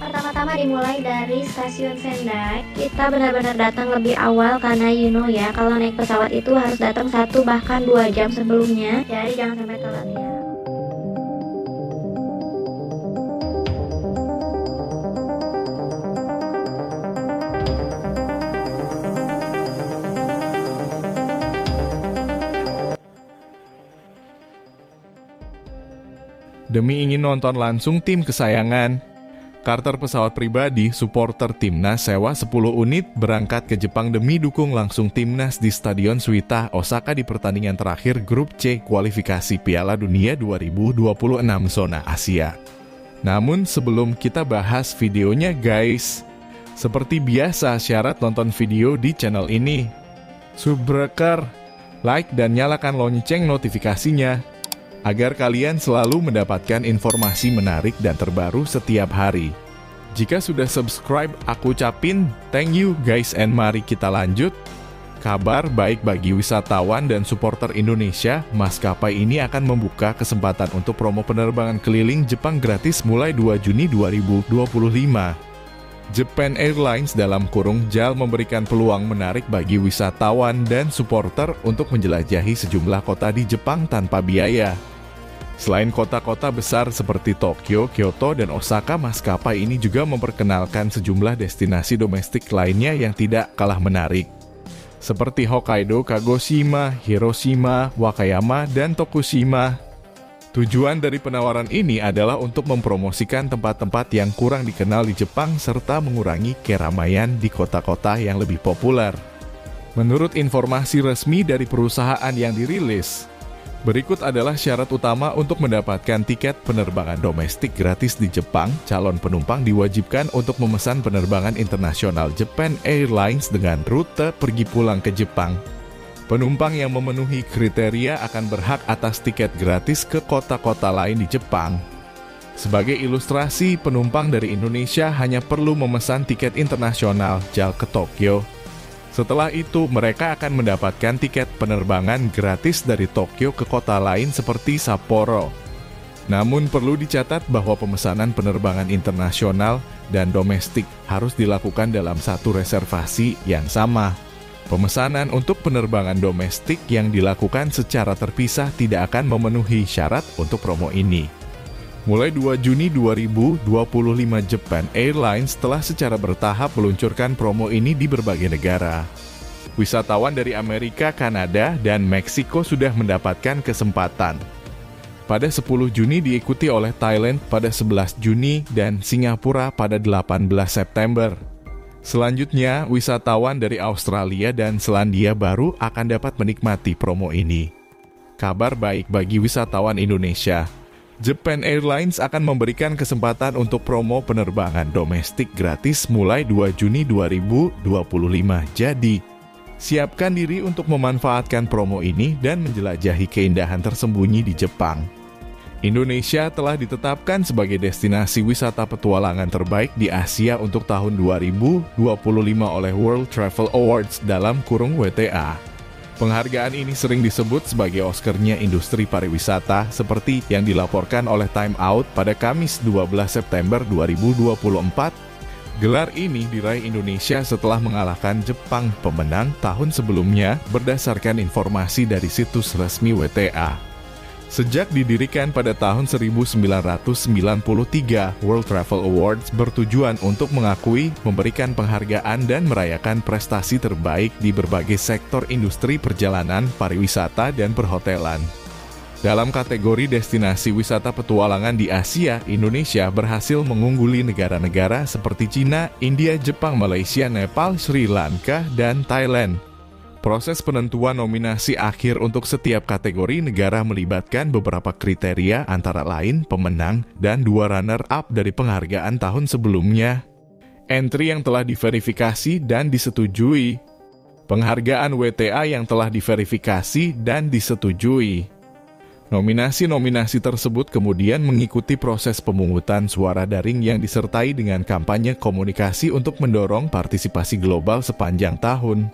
Pertama-tama dimulai dari stasiun Sendai. Kita benar-benar datang lebih awal karena ya, kalau naik pesawat itu harus datang 1 bahkan 2 jam sebelumnya. Jadi jangan sampai telat ya. Demi ingin nonton langsung tim kesayangan, Carter pesawat pribadi supporter timnas sewa 10 unit berangkat ke Jepang demi dukung langsung timnas di Stadion Suita, Osaka di pertandingan terakhir Grup C kualifikasi Piala Dunia 2026 zona Asia. Namun sebelum kita bahas videonya guys, seperti biasa syarat nonton video di channel ini. Subscribe, like dan nyalakan lonceng notifikasinya, agar kalian selalu mendapatkan informasi menarik dan terbaru setiap hari. Jika sudah subscribe, aku ucapin thank you guys and mari kita lanjut. Kabar baik bagi wisatawan dan supporter Indonesia, maskapai ini akan membuka kesempatan untuk promo penerbangan keliling Jepang gratis mulai 2 Juni 2025. Japan Airlines (JAL) memberikan peluang menarik bagi wisatawan dan supporter untuk menjelajahi sejumlah kota di Jepang tanpa biaya. Selain kota-kota besar seperti Tokyo, Kyoto, dan Osaka, maskapai ini juga memperkenalkan sejumlah destinasi domestik lainnya yang tidak kalah menarik, seperti Hokkaido, Kagoshima, Hiroshima, Wakayama, dan Tokushima. Tujuan dari penawaran ini adalah untuk mempromosikan tempat-tempat yang kurang dikenal di Jepang serta mengurangi keramaian di kota-kota yang lebih populer. Menurut informasi resmi dari perusahaan yang dirilis, berikut adalah syarat utama untuk mendapatkan tiket penerbangan domestik gratis di Jepang. Calon penumpang diwajibkan untuk memesan penerbangan internasional Japan Airlines dengan rute pergi pulang ke Jepang. Penumpang yang memenuhi kriteria akan berhak atas tiket gratis ke kota-kota lain di Jepang. Sebagai ilustrasi, penumpang dari Indonesia hanya perlu memesan tiket internasional JAL ke Tokyo. Setelah itu, mereka akan mendapatkan tiket penerbangan gratis dari Tokyo ke kota lain seperti Sapporo. Namun perlu dicatat bahwa pemesanan penerbangan internasional dan domestik harus dilakukan dalam satu reservasi yang sama. Pemesanan untuk penerbangan domestik yang dilakukan secara terpisah tidak akan memenuhi syarat untuk promo ini. Mulai 2 Juni 2025, Japan Airlines telah secara bertahap meluncurkan promo ini di berbagai negara. Wisatawan dari Amerika, Kanada, dan Meksiko sudah mendapatkan kesempatan. Pada 10 Juni diikuti oleh Thailand pada 11 Juni dan Singapura pada 18 September. Selanjutnya, wisatawan dari Australia dan Selandia Baru akan dapat menikmati promo ini. Kabar baik bagi wisatawan Indonesia. Japan Airlines akan memberikan kesempatan untuk promo penerbangan domestik gratis mulai 2 Juni 2025. Jadi, siapkan diri untuk memanfaatkan promo ini dan menjelajahi keindahan tersembunyi di Jepang. Indonesia telah ditetapkan sebagai destinasi wisata petualangan terbaik di Asia untuk tahun 2025 oleh World Travel Awards (WTA). Penghargaan ini sering disebut sebagai Oscar-nya industri pariwisata, seperti yang dilaporkan oleh Time Out pada Kamis 12 September 2024. Gelar ini diraih Indonesia setelah mengalahkan Jepang, pemenang tahun sebelumnya, berdasarkan informasi dari situs resmi WTA. Sejak didirikan pada tahun 1993, World Travel Awards bertujuan untuk mengakui, memberikan penghargaan dan merayakan prestasi terbaik di berbagai sektor industri perjalanan, pariwisata, dan perhotelan. Dalam kategori destinasi wisata petualangan di Asia, Indonesia berhasil mengungguli negara-negara seperti Cina, India, Jepang, Malaysia, Nepal, Sri Lanka, dan Thailand. Proses penentuan nominasi akhir untuk setiap kategori negara melibatkan beberapa kriteria, antara lain pemenang dan 2 runner-up dari penghargaan tahun sebelumnya. Entry yang telah diverifikasi dan disetujui. Penghargaan WTA yang telah diverifikasi dan disetujui. Nominasi-nominasi tersebut kemudian mengikuti proses pemungutan suara daring yang disertai dengan kampanye komunikasi untuk mendorong partisipasi global sepanjang tahun.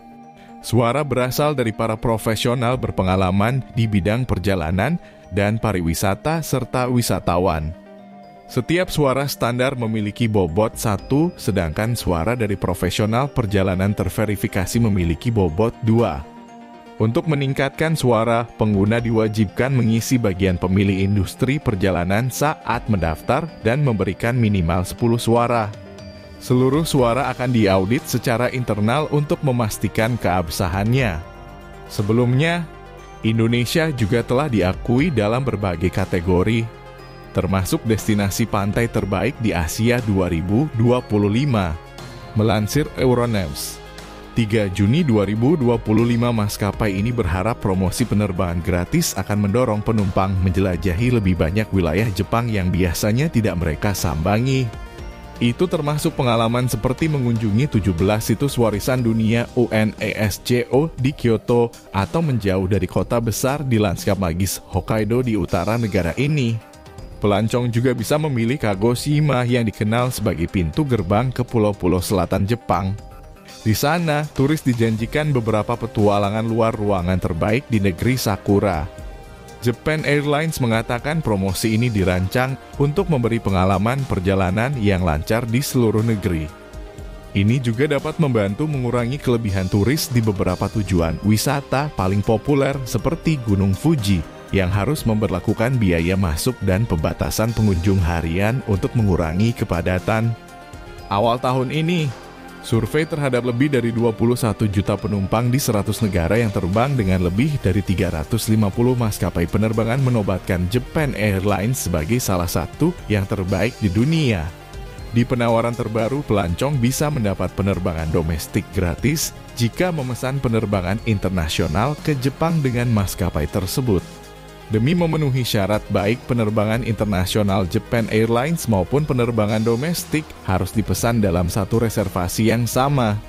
Suara berasal dari para profesional berpengalaman di bidang perjalanan dan pariwisata serta wisatawan. Setiap suara standar memiliki bobot 1, sedangkan suara dari profesional perjalanan terverifikasi memiliki bobot 2. Untuk meningkatkan suara, pengguna diwajibkan mengisi bagian pemilih industri perjalanan saat mendaftar dan memberikan minimal 10 suara. Seluruh suara akan diaudit secara internal untuk memastikan keabsahannya. Sebelumnya, Indonesia juga telah diakui dalam berbagai kategori, termasuk destinasi pantai terbaik di Asia 2025, melansir Euronews. 3 Juni 2025 maskapai ini berharap promosi penerbangan gratis akan mendorong penumpang menjelajahi lebih banyak wilayah Jepang yang biasanya tidak mereka sambangi. Itu termasuk pengalaman seperti mengunjungi 17 situs warisan dunia UNESCO di Kyoto atau menjauh dari kota besar di lanskap magis Hokkaido di utara negara ini. Pelancong juga bisa memilih Kagoshima yang dikenal sebagai pintu gerbang ke pulau-pulau selatan Jepang. Di sana, turis dijanjikan beberapa petualangan luar ruangan terbaik di negeri Sakura. Japan Airlines mengatakan promosi ini dirancang untuk memberi pengalaman perjalanan yang lancar di seluruh negeri. Ini juga dapat membantu mengurangi kelebihan turis di beberapa tujuan wisata paling populer seperti Gunung Fuji, yang harus memberlakukan biaya masuk dan pembatasan pengunjung harian untuk mengurangi kepadatan. Awal tahun ini, survei terhadap lebih dari 21 juta penumpang di 100 negara yang terbang dengan lebih dari 350 maskapai penerbangan menobatkan Japan Airlines sebagai salah satu yang terbaik di dunia. Di penawaran terbaru, pelancong bisa mendapat penerbangan domestik gratis jika memesan penerbangan internasional ke Jepang dengan maskapai tersebut. Demi memenuhi syarat baik penerbangan internasional Japan Airlines maupun penerbangan domestik harus dipesan dalam satu reservasi yang sama.